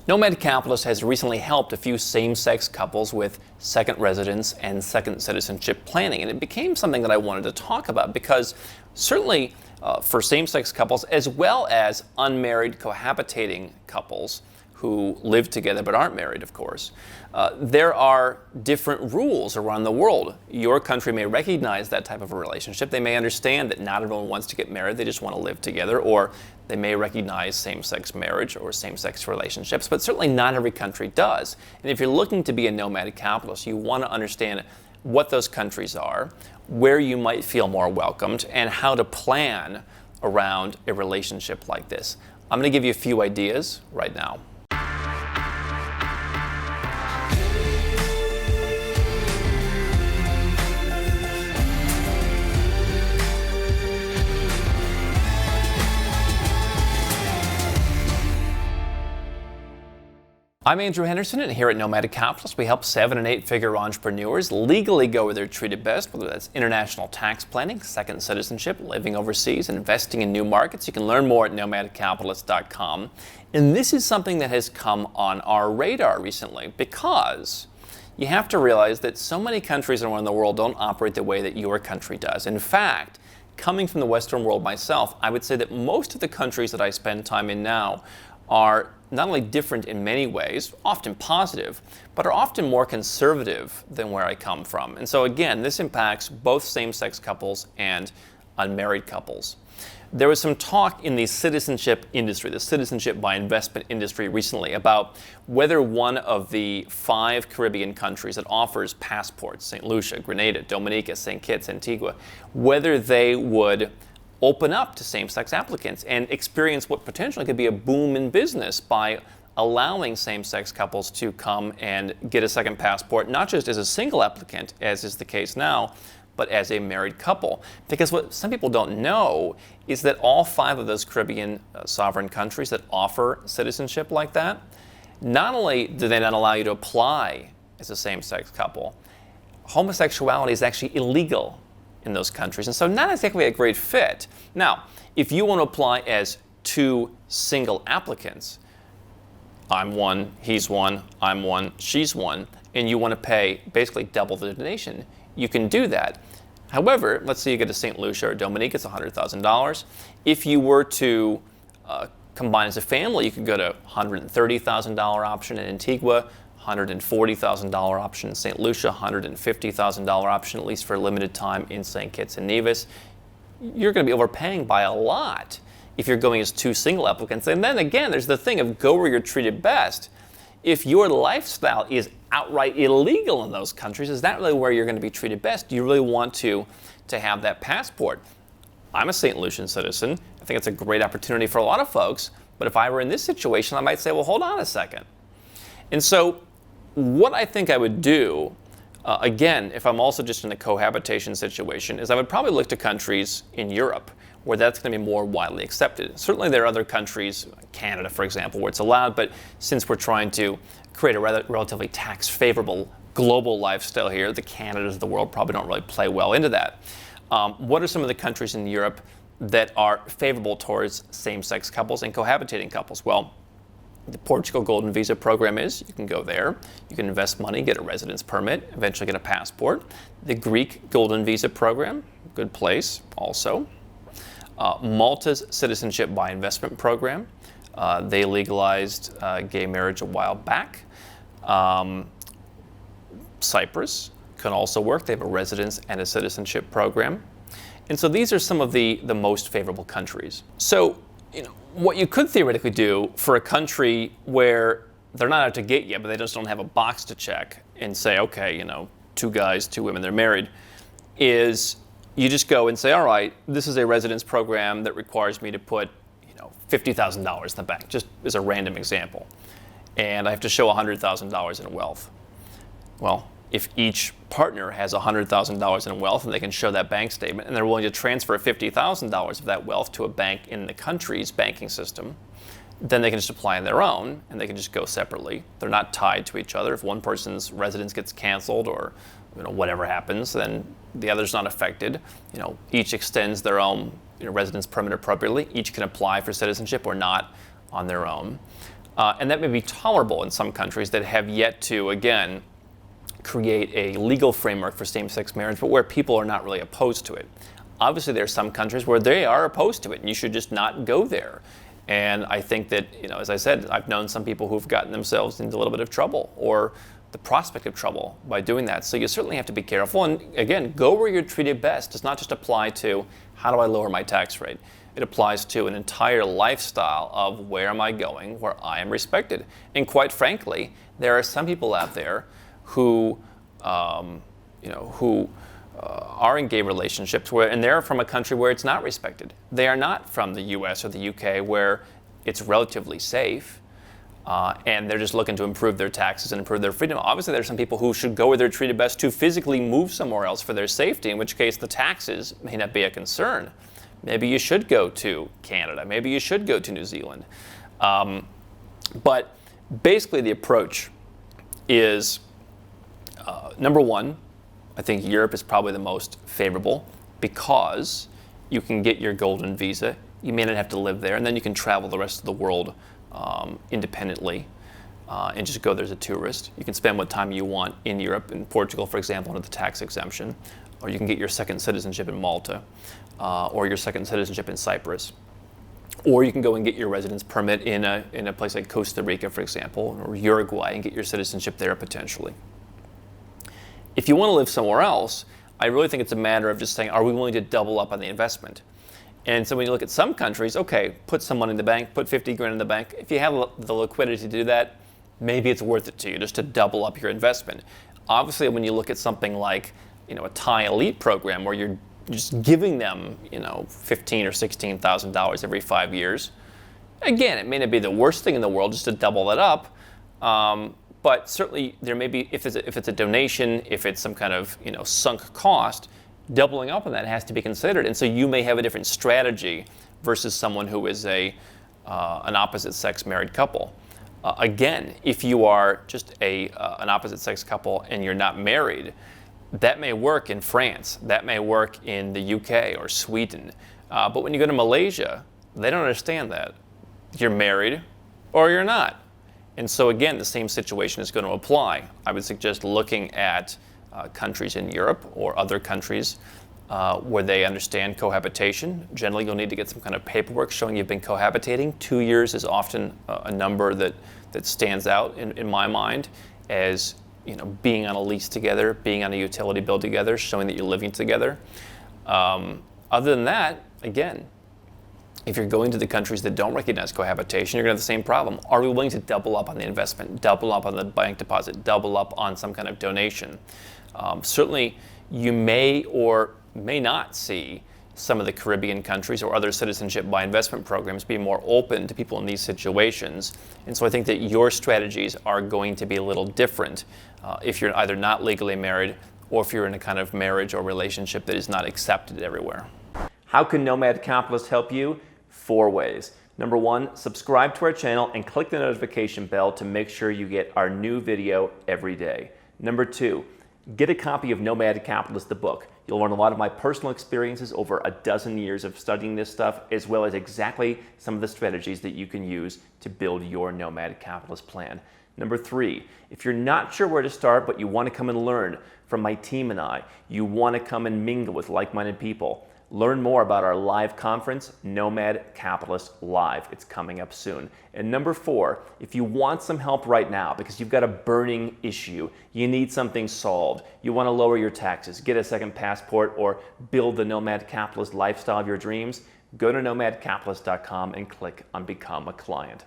Nomad Capitalist has recently helped a few same-sex couples with second residence and second citizenship planning, and it became something that I wanted to talk about because certainly for same-sex couples as well as unmarried cohabitating couples who live together but aren't married, of course, there are different rules around the world. Your country may recognize that type of a relationship. They may understand that not everyone wants to get married, they just want to live together, or they may recognize same-sex marriage or same-sex relationships, but certainly not every country does. And if you're looking to be a nomad capitalist, you want to understand what those countries are, where you might feel more welcomed, and how to plan around a relationship like this. I'm going to give you a few ideas right now. I'm Andrew Henderson, and here at Nomad Capitalist, we help 7- and 8-figure entrepreneurs legally go where they're treated best, whether that's international tax planning, second citizenship, living overseas, investing in new markets. You can learn more at nomadcapitalist.com. And this is something that has come on our radar recently because you have to realize that so many countries around the world don't operate the way that your country does. In fact, coming from the Western world myself, I would say that most of the countries that I spend time in now are not only different in many ways, often positive, but are often more conservative than where I come from. And so again, this impacts both same-sex couples and unmarried couples. There was some talk in the citizenship industry, the citizenship by investment industry recently, about whether one of the 5 Caribbean countries that offers passports, St. Lucia, Grenada, Dominica, St. Kitts, Antigua, whether they would open up to same-sex applicants and experience what potentially could be a boom in business by allowing same-sex couples to come and get a second passport, not just as a single applicant, as is the case now, but as a married couple. Because what some people don't know is that all 5 of those Caribbean sovereign countries that offer citizenship like that, not only do they not allow you to apply as a same-sex couple, homosexuality is actually illegal in those countries, and so not exactly a great fit. Now, if you want to apply as 2 single applicants, I'm one, he's one, I'm one, she's one, and you want to pay basically double the donation, you can do that. However, let's say you get to St. Lucia or Dominica, it's $100,000. If you were to combine as a family, you could go to $130,000 option in Antigua, $140,000 option in St. Lucia, $150,000 option, at least for a limited time, in St. Kitts and Nevis. You're going to be overpaying by a lot if you're going as 2 single applicants. And then again, there's the thing of go where you're treated best. If your lifestyle is outright illegal in those countries, is that really where you're going to be treated best? Do you really want to have that passport? I'm a St. Lucian citizen. I think it's a great opportunity for a lot of folks. But if I were in this situation, I might say, well, hold on a second. And so what I think I would do, again, if I'm also just in a cohabitation situation, is I would probably look to countries in Europe where that's going to be more widely accepted. Certainly there are other countries, Canada for example, where it's allowed, but since we're trying to create a relatively tax-favorable global lifestyle here, the Canadas of the world probably don't really play well into that. What are some of the countries in Europe that are favorable towards same-sex couples and cohabitating couples? Well, the Portugal Golden Visa program is, you can go there, you can invest money, get a residence permit, eventually get a passport. The Greek Golden Visa program, good place also. Malta's Citizenship by Investment program, they legalized gay marriage a while back. Cyprus can also work, they have a residence and a citizenship program. And so these are some of the most favorable countries. So, what you could theoretically do for a country where they're not out to get you, but they just don't have a box to check and say, okay, 2 guys, 2 women, they're married, is you just go and say, all right, this is a residence program that requires me to put, $50,000 in the bank, just as a random example. And I have to show $100,000 in wealth. Well, if each partner has $100,000 in wealth and they can show that bank statement and they're willing to transfer $50,000 of that wealth to a bank in the country's banking system, then they can just apply on their own and they can just go separately. They're not tied to each other. If one person's residence gets canceled or whatever happens, then the other's not affected. Each extends their own residence permit appropriately. Each can apply for citizenship or not on their own. And that may be tolerable in some countries that have yet to, again, create a legal framework for same-sex marriage, but where people are not really opposed to it. Obviously, there are some countries where they are opposed to it, and you should just not go there. And I think that, as I said, I've known some people who've gotten themselves into a little bit of trouble or the prospect of trouble by doing that. So you certainly have to be careful. And again, go where you're treated best does not just apply to how do I lower my tax rate. It applies to an entire lifestyle of where am I going, where I am respected. And quite frankly, there are some people out there who, are in gay relationships and they're from a country where it's not respected. They are not from the US or the UK where it's relatively safe, and they're just looking to improve their taxes and improve their freedom. Obviously, there are some people who should go where they're treated best to physically move somewhere else for their safety, in which case the taxes may not be a concern. Maybe you should go to Canada. Maybe you should go to New Zealand. But basically the approach is, number one, I think Europe is probably the most favorable because you can get your golden visa. You may not have to live there, and then you can travel the rest of the world independently and just go there as a tourist. You can spend what time you want in Europe, in Portugal, for example, under the tax exemption, or you can get your second citizenship in Malta, or your second citizenship in Cyprus. Or you can go and get your residence permit in a place like Costa Rica, for example, or Uruguay, and get your citizenship there potentially. If you want to live somewhere else, I really think it's a matter of just saying, are we willing to double up on the investment? And so when you look at some countries, okay, put some money in the bank, put 50 grand in the bank. If you have the liquidity to do that, maybe it's worth it to you just to double up your investment. Obviously, when you look at something like, a Thai elite program where you're just giving them, $15,000 or $16,000 every 5 years, again, it may not be the worst thing in the world just to double that up. But certainly there may be, if it's a donation, if it's some kind of sunk cost, doubling up on that has to be considered. And so you may have a different strategy versus someone who is an opposite sex married couple. Again, if you are just an opposite sex couple and you're not married, that may work in France, that may work in the UK or Sweden. But when you go to Malaysia, they don't understand that. You're married or you're not. And so again, the same situation is going to apply. I would suggest looking at countries in Europe or other countries where they understand cohabitation. Generally, you'll need to get some kind of paperwork showing you've been cohabitating. 2 years is often a number that stands out in my mind as being on a lease together, being on a utility bill together, showing that you're living together. Other than that, again, if you're going to the countries that don't recognize cohabitation, you're going to have the same problem. Are we willing to double up on the investment, double up on the bank deposit, double up on some kind of donation? Certainly, you may or may not see some of the Caribbean countries or other citizenship by investment programs be more open to people in these situations. And so I think that your strategies are going to be a little different if you're either not legally married or if you're in a kind of marriage or relationship that is not accepted everywhere. How can Nomad Capitalist help you? 4 ways. Number 1, subscribe to our channel and click the notification bell to make sure you get our new video every day. Number 2, get a copy of Nomad Capitalist, the book. You'll learn a lot of my personal experiences over a dozen years of studying this stuff, as well as exactly some of the strategies that you can use to build your Nomad Capitalist plan. Number 3, if you're not sure where to start, but you want to come and learn from my team and I, you want to come and mingle with like-minded people, learn more about our live conference, Nomad Capitalist Live. It's coming up soon. And number 4, if you want some help right now because you've got a burning issue, you need something solved, you want to lower your taxes, get a second passport, or build the Nomad Capitalist lifestyle of your dreams, go to nomadcapitalist.com and click on Become a Client.